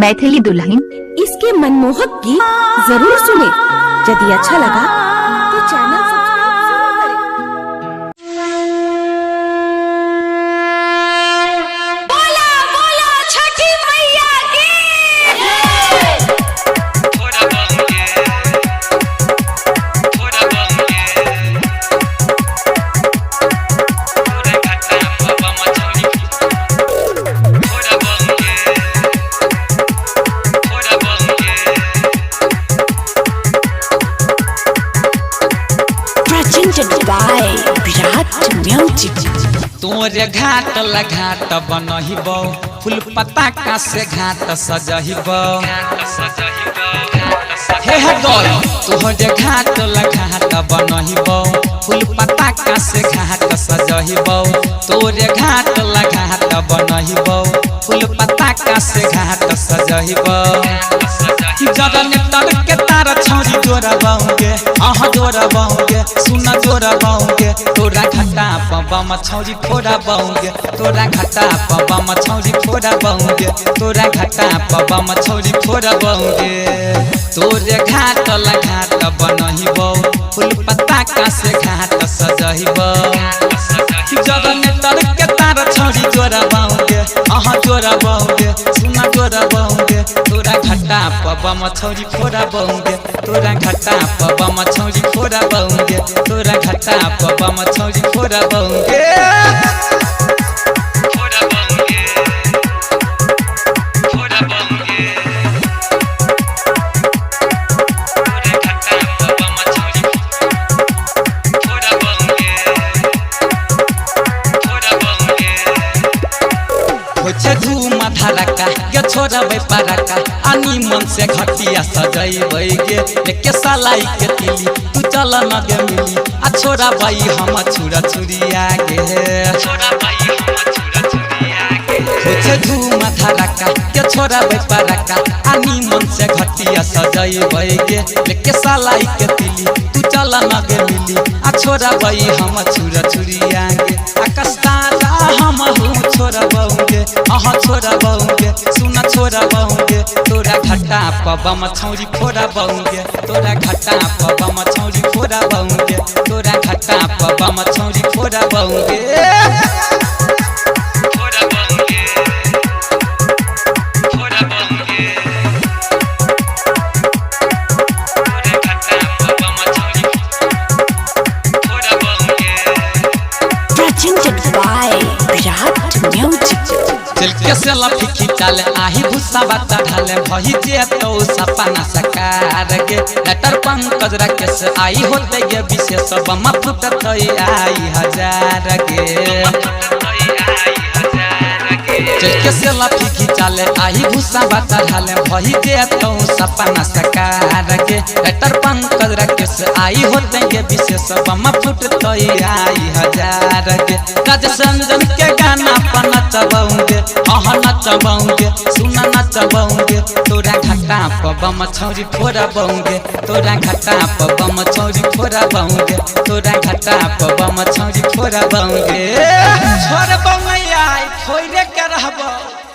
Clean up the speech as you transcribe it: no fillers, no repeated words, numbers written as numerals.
मैथिली दुल्हन इसके मनमोहक गीत जरूर सुने। यदि अच्छा लगा तो चैनल सब्सक्राइब जरूर करें। बोला बोला छठी मैया की। तोरे घाट घाट बनहिबो फूल पताका से घाट सजहिबो हे गल तोरे घाट घाट बनहिबो फूल पताका से घाट सजहिबो तोरे घाट घाट बनहिबो फूल पताका से घाट सजहिबो जदन तर के तार छौरी जोरा बाऊंगे आहा जोरा बाऊंगे सुना जोरा बाऊंगे तोरा घाटा पबा मछौरी फोड़ा बाऊंगे तोरा घाटा पबा मछौरी फोड़ा बाऊंगे तोरा घाटा पबा मछौरी फोड़ा बाऊंगे तोरे घाट घाट बनहिबो फूल पताका से घाट सजहिबो जदन तर के तार छौरी जोरा बाऊंगे आहा जोरा बाऊंगे सुना जोरा बाऊंगे तोरा घाटा पबा मछौरी फोड़ा बाऊंगे तोरा घाटा पबा मछौरी फोड़ा बाऊंगे तोरा घाटा पबा मछौरी फोड़ा बाऊंगे छोरा पारका आनी मन से घटिया सजैबै गे एके सलाई के तिली तू चल न गे मिली आ छोरा बाई हम छुरा छुरिया गे छोरा बाई हम छुरा छुरिया गे खोजे धूम धड़का के छोरा पारका आनी मन से घटिया सजैबै गे एके सलाई के तिली तू चल न गे मिली आ छोरा बाई हम छुरा छुरिया गे आकाश तारा हम हूँ छोरा बाऊंगे आहा छोरा बाऊंगे सुना छोरा बाऊंगे तोरा घाटा पबा मछौरी फोड़ा बाऊंगे तोरा घाटा पबा मछौरी फोड़ा बाऊंगे तोरा घाटा पबा मछौरी फोड़ा बाऊंगे चल के से लफी खिंचाले आही भूसा बात ढाले भही जे तो सपना सकार के लेटर पंकज रखे से आई होते ये विशेष बम फुटत आई हजार के चल के से लफी खिंचाले आही भूसा बात ढाले भही जे तो सपना सकार के लेटर पंकज रखे से आई होते ये विशेष बम फुटत आई हजार के राज संजन के गाना पर नचबाऊंगे आहा नचबाऊंगे सुना नचबाऊंगे तोरा घाटा पबा मछौरी फोड़ा बाऊंगे तोरा घाटा पबा मछौरी फोड़ा बाऊंगे तोरा घाटा पबा मछौरी फोड़ा बाऊंगे छोड़ बंगैया फोड़े के रहबो।